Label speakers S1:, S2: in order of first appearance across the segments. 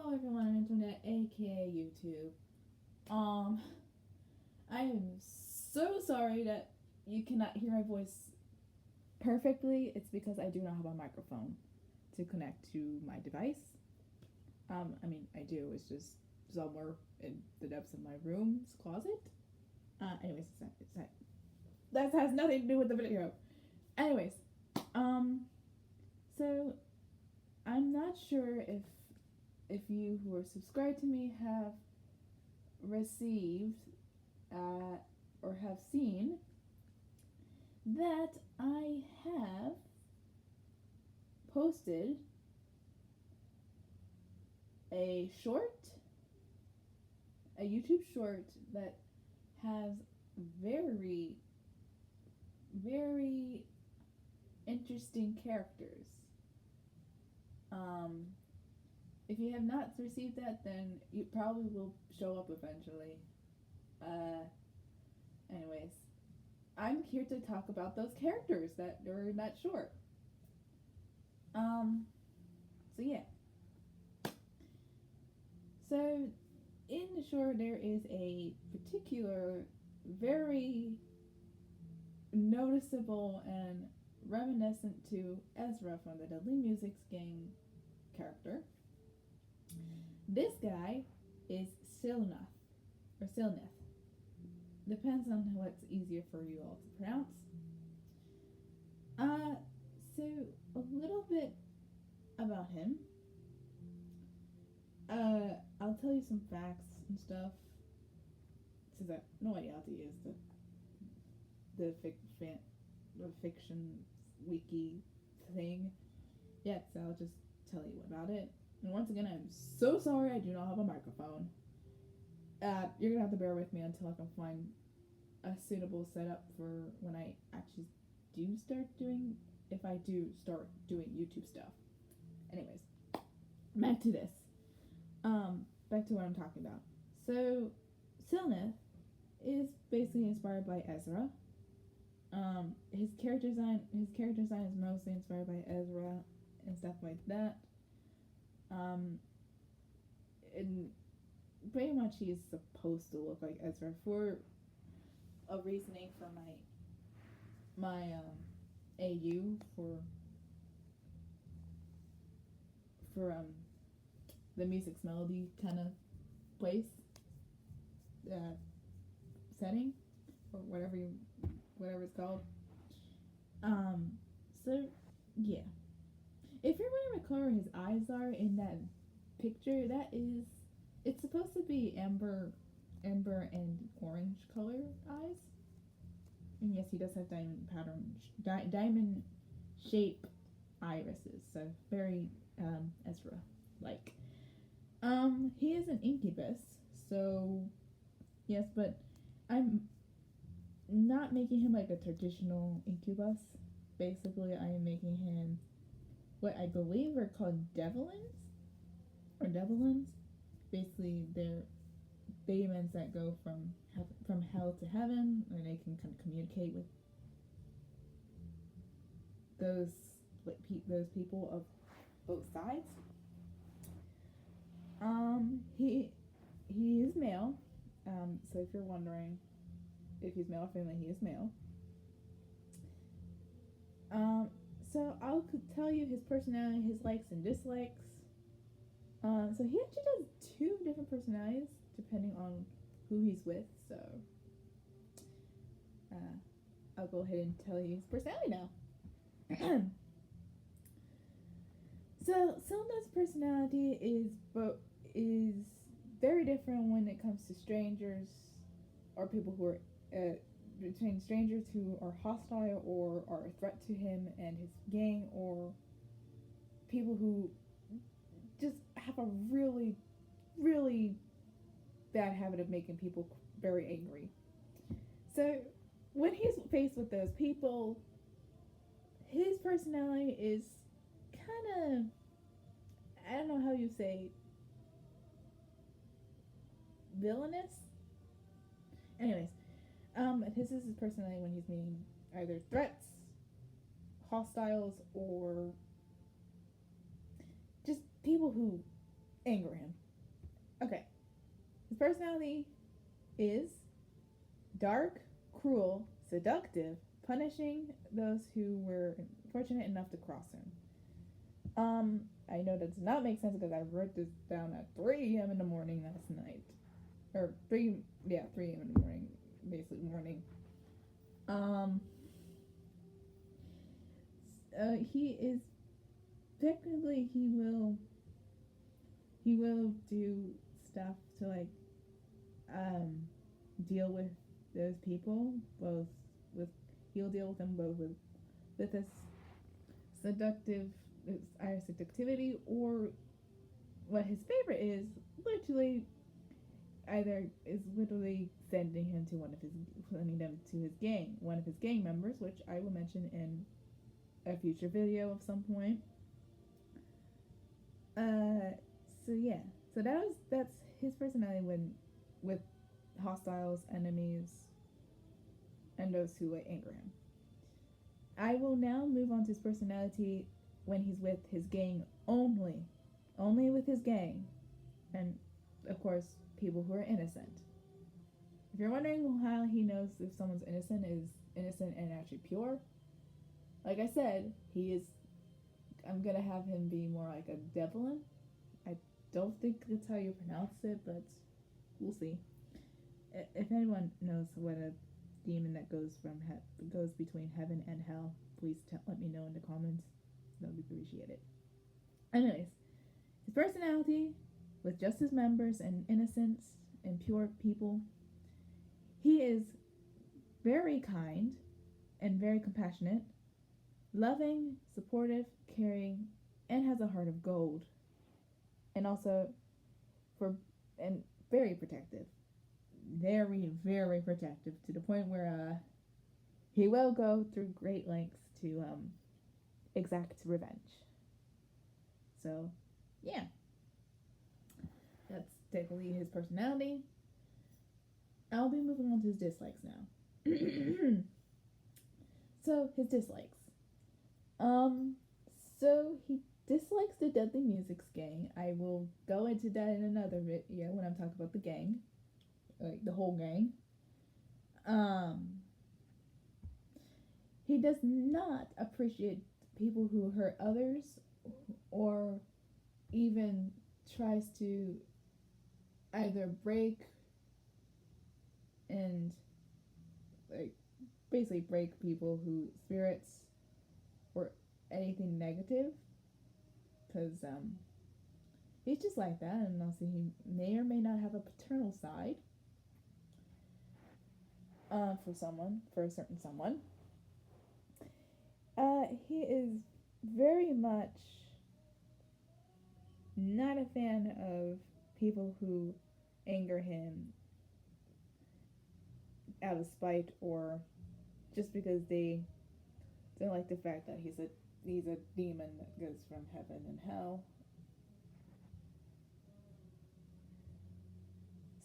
S1: Hello everyone on internet, aka YouTube. Um, I am so sorry that you cannot hear my voice perfectly. It's because I do not have a microphone to connect to my device. I do. It's just somewhere in the depths of my room's closet. Anyways, that has nothing to do with the video. Anyways, um, so I'm not sure if you who are subscribed to me have received or have seen that I have posted a YouTube short that has very, very interesting characters. Um, if you have not received that, then it probably will show up eventually. Uh, anyways, I'm here to talk about those characters that are in that short. So yeah. So in the short, there is a particular, very noticeable and reminiscent to Ezra from the Deadly Music's gang character. This guy is Sylneth, or Sylneth. Depends on what's easier for you all to pronounce. So a little bit about him. I'll tell you some facts and stuff, since I have no idea how to use the fiction wiki thing yet, so I'll just tell you about it. And once again, I'm so sorry I do not have a microphone. You're gonna have to bear with me until I can find a suitable setup for when I actually if I do start doing YouTube stuff. Anyways, back to this. Back to what I'm talking about. So, Sylneth is basically inspired by Ezra. His character design is mostly inspired by Ezra and stuff like that. And pretty much he is supposed to look like Ezra for a reasoning for my AU for the music's melody kind of place, setting, or whatever it's called. So yeah, if you're wondering what color his eyes are in that picture, it's supposed to be amber and orange color eyes. And yes, he does have diamond shape irises, so very Ezra like. He is an incubus, so yes, but I'm not making him like a traditional incubus. Basically, I am making him what I believe are called devilins or devilins. Basically, they're demons that go from hell to heaven, or they can kind of communicate with those people of both sides. He is male. So if you're wondering if he's male or female, he is male. So I'll tell you his personality, his likes and dislikes. So he actually does 2 different personalities depending on who he's with. So I'll go ahead and tell you his personality now. So Sylneth's personality is very different when it comes to strangers or people who are between strangers who are hostile or are a threat to him and his gang, or people who just have a really, really bad habit of making people very angry. So when he's faced with those people, his personality is kind of, I don't know how you say, villainous. Anyways, this is his personality when he's meeting either threats, hostiles, or just people who anger him. Okay. His personality is dark, cruel, seductive, punishing those who were fortunate enough to cross him. I know that does not make sense because I wrote this down at 3 a.m. in the morning last night. Or 3 a.m. in the morning, basically morning. He is technically he will do stuff to like deal with those people, both with he'll deal with them both with this seductive either seductivity or what his favorite is literally either is literally sending them to his gang, one of his gang members, which I will mention in a future video of some point. So yeah, so that's his personality when with hostiles, enemies, and those who like anger him. I will now move on to his personality when he's with his gang only with his gang, and of course people who are innocent. If you're wondering how he knows if someone's innocent and actually pure, like I said, he is. I'm gonna have him be more like a devilin. I don't think that's how you pronounce it, but we'll see. If anyone knows what a demon that goes between heaven and hell, please let me know in the comments. That would be appreciated. Anyways, his personality with justice members and innocence and pure people, he is very kind and very compassionate, loving, supportive, caring, and has a heart of gold. And also and very protective. Very, very protective to the point where he will go through great lengths to exact revenge. So, yeah. That's technically his personality. I'll be moving on to his dislikes now. So, his dislikes. So he dislikes the Deadly Music's gang. I will go into that in another video when I'm talking about the gang. Like the whole gang. He does not appreciate people who hurt others or even tries to either break and like basically break people who spirits or anything negative, because he's just like that. And also he may or may not have a paternal side for a certain someone. He is very much not a fan of people who anger him out of spite or just because they don't like the fact that he's a demon that goes from heaven and hell.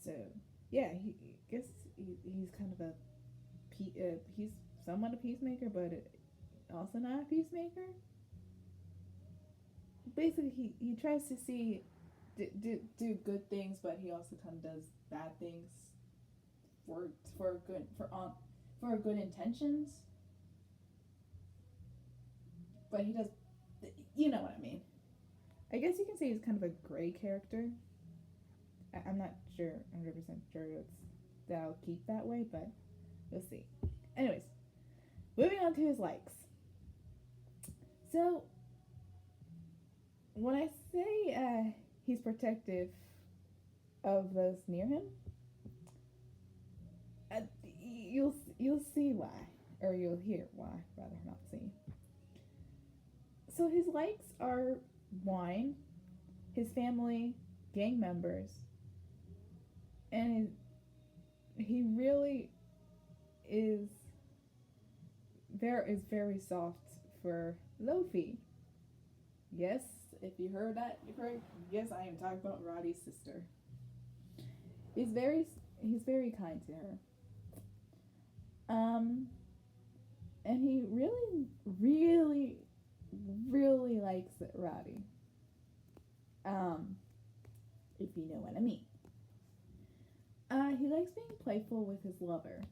S1: So yeah, he's kind of he's somewhat a peacemaker, but also not a peacemaker. Basically, he tries to do good things, but he also kind of does bad things for good intentions. But he does, you know what I mean. I guess you can say he's kind of a gray character. I'm not sure, 100% sure that'll keep that way, but we'll see. Anyways, moving on to his likes. So, when I say he's protective of those near him, you'll see why, or you'll hear why, rather not see. So his likes are wine, his family, gang members, and he really is very soft for Lofi. Yes, if you heard that, yes, I am talking about Roddy's sister. He's very kind to her. And he really likes Roddy. if you know what I mean. He likes being playful with his lover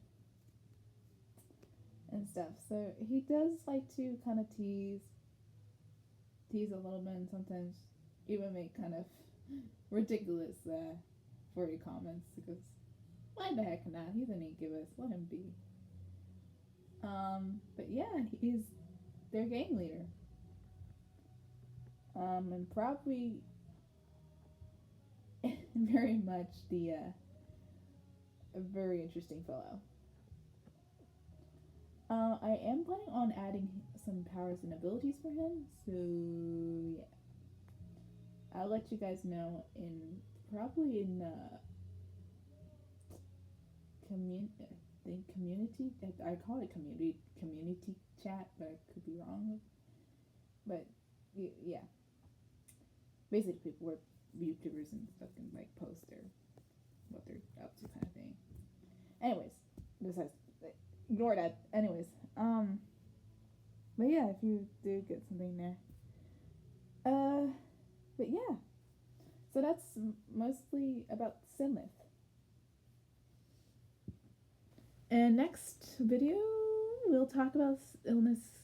S1: and stuff. So he does like to kind of tease a little bit, and sometimes even make kind of ridiculous furry comments because why the heck not? He's an incubus. Let him be. But yeah, he's their gang leader. And probably very much a very interesting fellow. I am planning on adding some powers and abilities for him, so yeah. I'll let you guys know probably in community. I call it community chat, but I could be wrong. But yeah, basically people where YouTubers and stuff can like post what they're up to kind of thing. Anyways, besides ignore that. Anyways, but yeah, if you do get something there, but yeah, so that's mostly about Sylneth. And next video, we'll talk about Sylneth's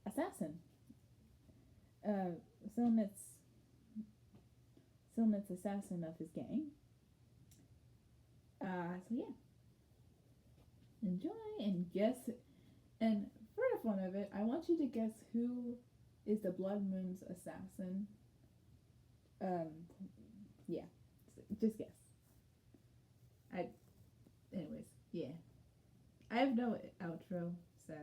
S1: assassin. Uh, Sylneth's assassin of his gang. So yeah, enjoy and guess. And for the fun of it, I want you to guess who is the Blood Moon's assassin. Yeah, just guess. Anyways, yeah. I have no outro, so